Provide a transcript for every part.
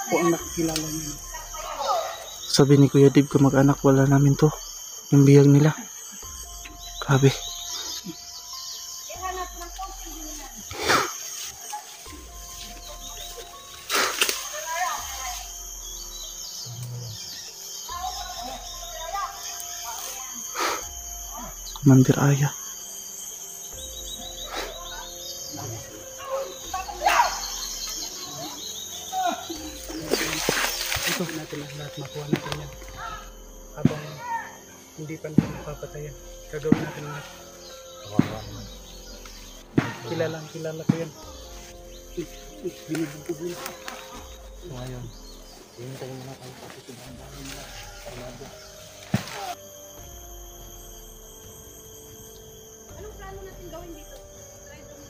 po ang nakikilala niya. Sabi ni Kuya Dib, kamag-anak wala namin to. Yung biyag nila. Grabe. Mandir Aya. Ito natin lahat makuha natin yan. Habang hindi pa nila napapatayan, gagawin natin lahat. Kilala ko yan. Binibugtog yun. So ngayon, hihintayin na tayo sa susunod nila. Anong plano natin gawin dito? Try to mo.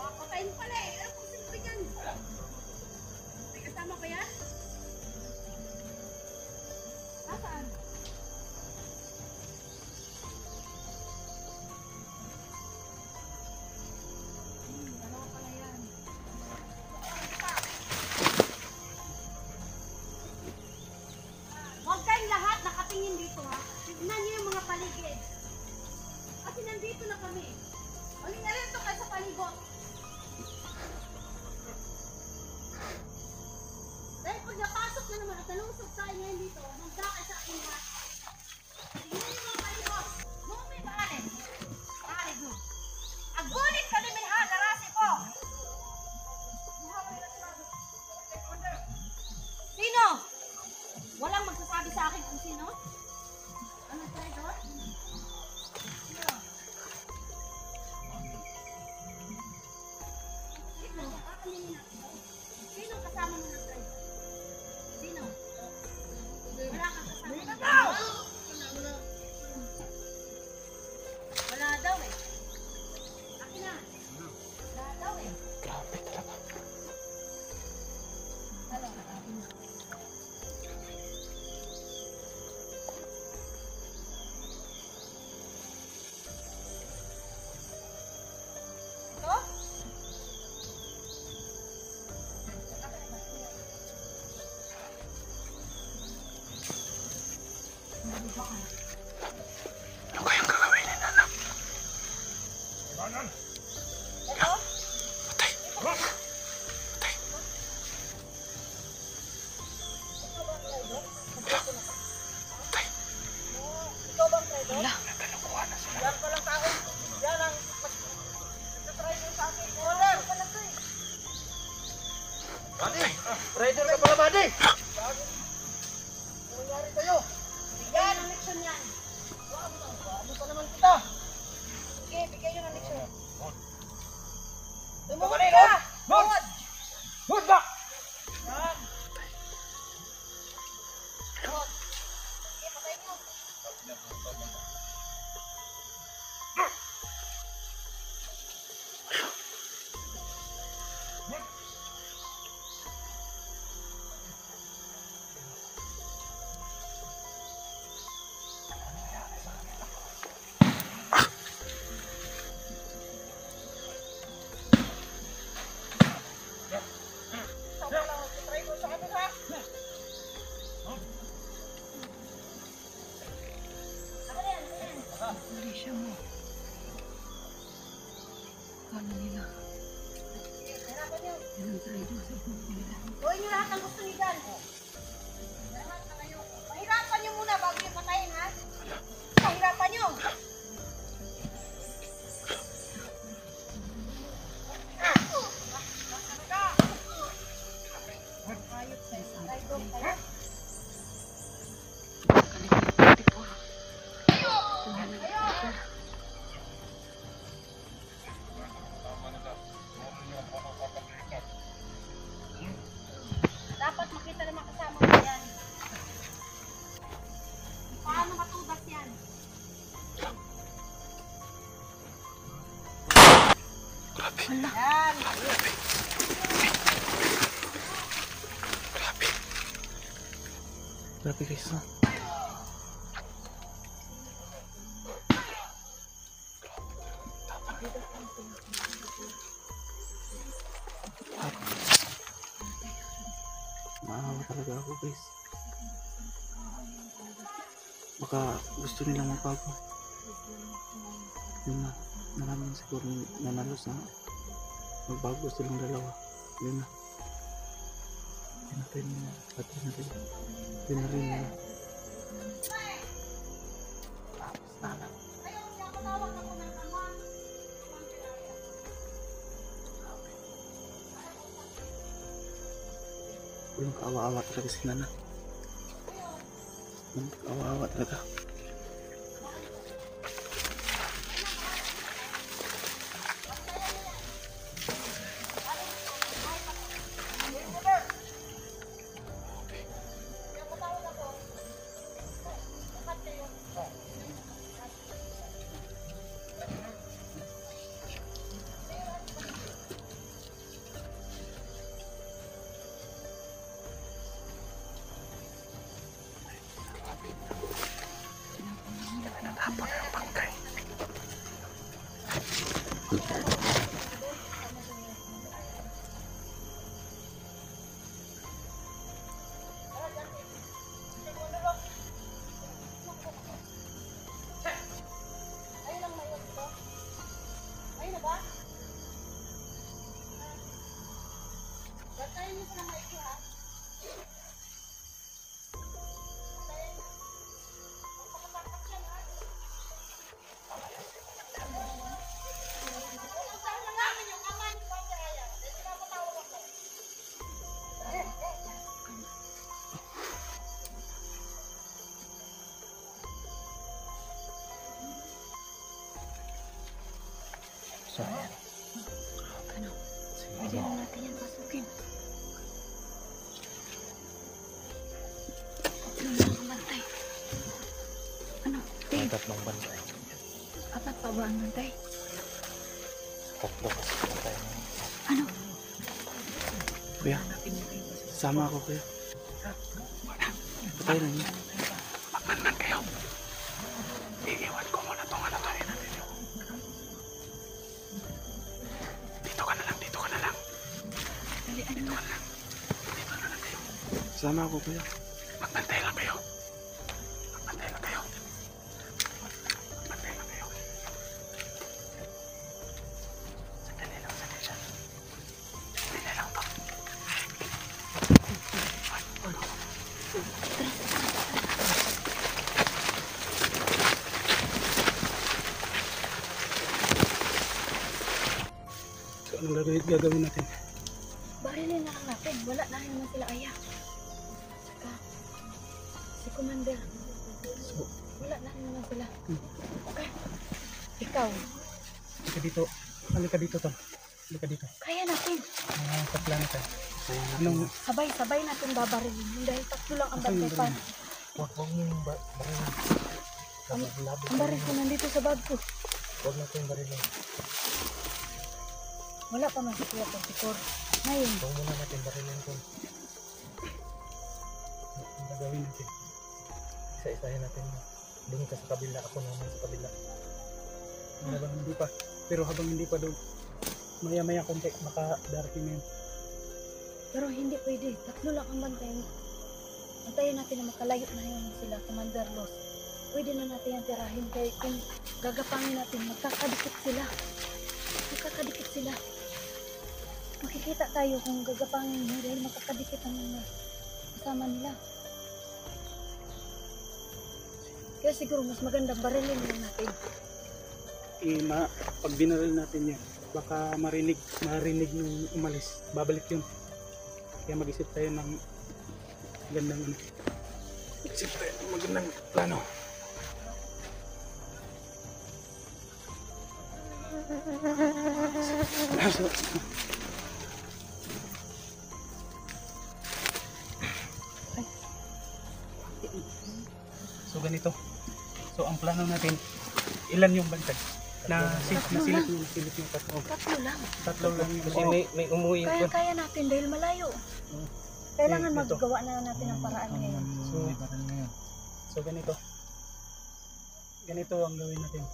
Papatayin mo pala eh. Ano kung sino yan? May kasama pa yan? Nasaan? Dalawa pala yan. Huwag kayong lahat nakatingin dito ha. Tignan niyo yung mga paligid. Kasi nandito na kami. Aling alento kayo sa paligot. Dahil pag napasok na naman at nalusog tayo ngayon dito, magdakay sa akin lahat. Tignan niyo yung mga paligot. Mumi, bakit? Bakit mo? Agulit ka namin ha, narasi po. Sino? Walang magsasabi sa akin kung sino? Ano tayo doon? Sino? Sino? Kakaminin natin. Sino kasama mo na tayo? Sino? Wala kang kasama. Wala daw eh. Akin na. Wala daw eh. Grabe talaga. Ano? Ito? Ano kayang gagawin ni Nana? Ito? Patay. Patay. Patay. Ikaw bang traidor? Wala. Natalukuhan na sila. Yan palang tao. Yan ang nagtatry nyo sa akin. Order! Pala to eh. Buddy! Rider ka pala, buddy! Ano nangyari sa'yo? Yan ang leksyon yan. Ano pa naman kita? Sige, bigay nyo ng leksyon. Tumawad Tumawad ka! ka! Lord! Tumawad! Lord ba? Yan. Tumawad. Sige, patayin nyo. Ikaw pala, magtatry ko sa amin ha. Ano yan? Ano yan? Hindi siya mo. Paano nila? Sige, hirapan nyo. Yan ang traidor sa buhay nila. Gawin nyo lahat ng gusto nyo dyan. Lahat na kayo. Pahirapan nyo muna bago nyo patayin, ha? Pahirapan nyo. Ayot sa isa. Traidor kayo. Kalipati po. Tuhan ng traidor. Dapat makita naman kasama mo yan. Paano matubas yan? Grabe. Yan. Grabe. Grabe guys, no? talaga ako guys. Baka gusto nilang magbago. Yun na, maraming siguro nanalos na magbago silang dalawa. Yun na. Yun natin na. Pati na rin. Yun na rin na. Ayaw siya, matawag ako ng ama. Yung kaawa-awa talaga si Nana. Yung kaawa-awa talaga. Natapon na yung bangkay. Ayun ang mayon ko. Ayun na ba? Batayin niyo sa maiki ha. Batayin niyo. Magpapatakas yan ha. Usahan na namin yung ama ni Papa Raya. Dahil pinapatawag ako. So, ayan. Ano? Sige, Pwede na natin yan pasukin. Ano na ang bantay? Ano? Dave, tatlong bantay. apat pa ba ang bantay? Tatlo kasi bantay na. Ano? Kuya, sama ako kuya. Patay na niya. Magmanman kayo. Iiwan ko muna itong ano tayo natin. Dito ka na lang, dito ka na lang. Dali, ano na? Dito na lang kayo. Sama ako kuya. Magbantay lang kayo. Magbantay lang kayo. Magbantay lang kayo. Sandali lang, sandali siya. Sandali lang to. So anong gagawin natin? Barilin na lang natin. Wala na rin naman sila aya. Saka, si Commander. So, Wala na rin naman sila. Okay. Ikaw, halika dito. Halika dito to. Halika dito. kaya natin. Sa plano tayo. Anong, Sabay-sabay natin babarilin. Dahil tatlo lang ang bantay pa. Huwag mo yung baril. Ang baril ko nandito sa bag ko. Huwag natin yung baril. Wala pa man si Kuya 44. Ngayon, Huwag muna natin barilin ko. Ang gagawin natin. Isa-isahin natin. Doon ka sa kabila. Ako naman sa kabila. Habang hindi pa. Pero habang hindi pa doon. Maya-maya konti. Baka darating na yun. pero hindi pwede. Tatlo lang ang bantay. Antayin natin na makalayo na yun sila, Commander Los. Pwede na natin yan tirahin. Kaya kung gagapangin natin, magkakadikit sila. Magkakadikit sila. Makikita tayo kung gagapangin mo dahil magkakadikit ang mga kasama nila. Kaya siguro mas magandang barilin lang natin. Pag binaril natin yan, baka marinig nung umalis. Babalik yun. Kaya mag-isip tayo ng magandang ano. Mag-isip tayo ng magandang plano. So ganito. So ang plano natin, ilan yung bantay? Nasilip yung tatlo. Tatlo lang. Tatlo lang yung Kasi may umuwi po. Kaya natin dahil malayo. Kailangan Dito. maggawa na natin ng paraan ngayon. So ganito. Ganito ang gawin natin.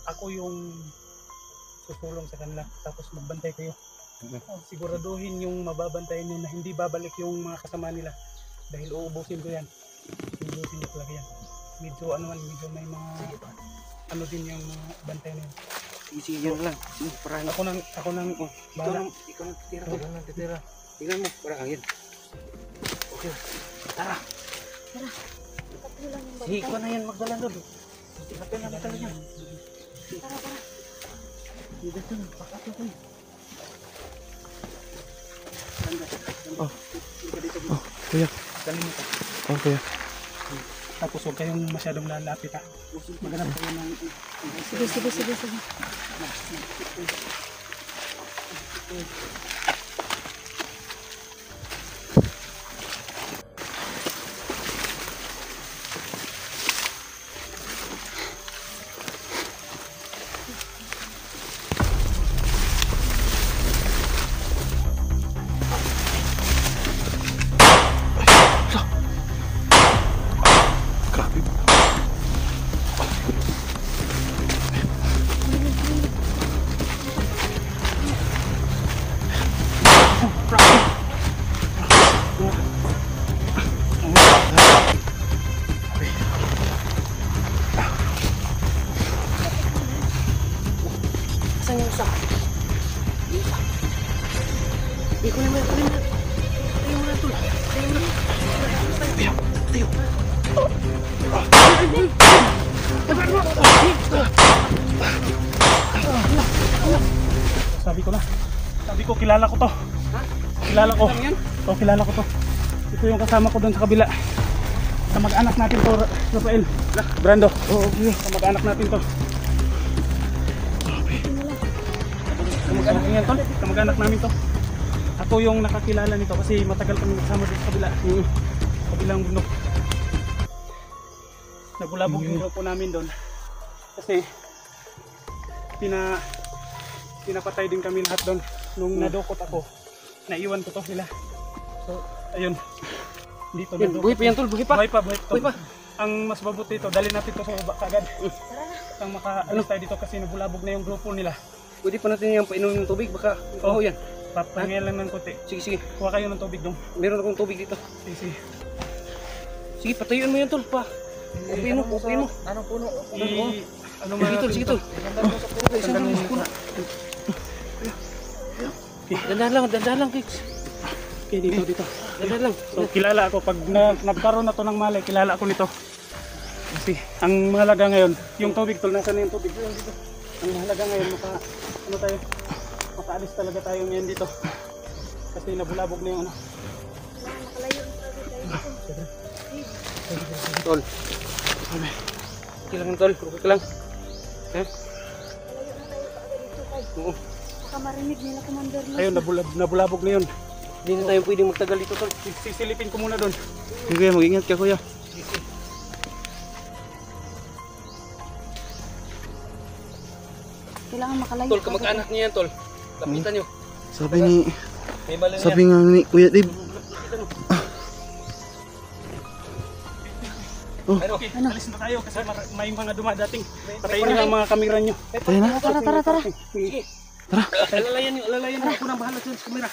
Ako yung susulong sa kanila tapos magbantay kayo. Siguraduhin yung mababantayan nyo na hindi babalik yung mga kasama nila. Dahil uubusin ko yan. Uubusin ko talaga yan. Medyo medyo may mga ano din yung mga bantay na yun. Sige, yun lang. Sige, parahin. Ako nang bahala. Ikaw nang titira. Ikaw nang titira. Tingnan mo, parahin. Okay. Tara. Tatlo lang yung Sige, bantay. ikaw na yan magdala doon. Tingnan na magdala niya. Tara. Dito na, pakatlo ko. Oh, Kuya. dali mo ka. Oh, kuya. Tapos huwag kayong masyadong lalapit ha. Maghanap kayo ng... Sige. Grabe. Asan yung isa? Ikunin mo. Tayo mo na, tol. Tayo. Sabi ko kilala ko to. Kilala ko. Oh, kilala ko to. Ito yung kasama ko doon sa kabila. Kamag-anak natin to, Rafael. Brando. Oo, kuya. Kamag-anak natin to. Kamag-anak niyan to. Kamag-anak namin to. Ako yung nakakilala nito kasi matagal kami kasama doon sa kabila. Kabilang bundok. Nagulabog yung grupo namin doon. Kasi pinapatay din kami lahat doon. Nung nadukot ako, naiwan ko to sila. So, ayun. Dito Yan, buhay pa yan, tol. Buhay pa. Buhay pa. Buhay pa. Ang mas mabuti ito, dali natin to sa baba kagad. Ang makaalis tayo dito kasi nabulabog na yung grupo nila. Pwede pa natin yung painom ng tubig. Baka, oo yan. Papangyan lang ng konti. Sige. Kuha kayo ng tubig dong. Meron akong tubig dito. Sige. Sige, patayuan mo yan, tol. Upuin mo. Anong puno? Ano Sige, tol. Tandaan mo muna. Dandahan lang, Kicks. Okay, dito. Dandahan lang. So, kilala ako. Pag nagkaroon na to ng malay, kilala ako nito. Kasi, ang mahalaga ngayon, yung tubig tol, nasa na yung tubig? Dito. Ang mahalaga ngayon, makaalis talaga tayo ngayon dito. Kasi nabulabog na yung ano. Nakalayo na tayo. Tol. Okay lang, tol. Okay lang. Nakalayo na tayo kaagad dito kay. Oo. Baka marinig nila, Commander Los. Ayun, nabulabog na yun. Hindi na tayo pwedeng magtagal dito, tol. Sisilipin ko muna doon. Sige, mag-ingat ka, kuya. Kailangan makalayo. Tol, kamag-anak niya yan, tol. Lapitan nyo. Sabi ni, May bala niya. sabi nga ni Kuya Dave, Okay, alis na tayo kasi may mga dumadating. Patayin nyo ang mga kamera nyo. tayo na. Tara. Sige. Alalayan nyo. Ako nang bahala dyan sa kamera.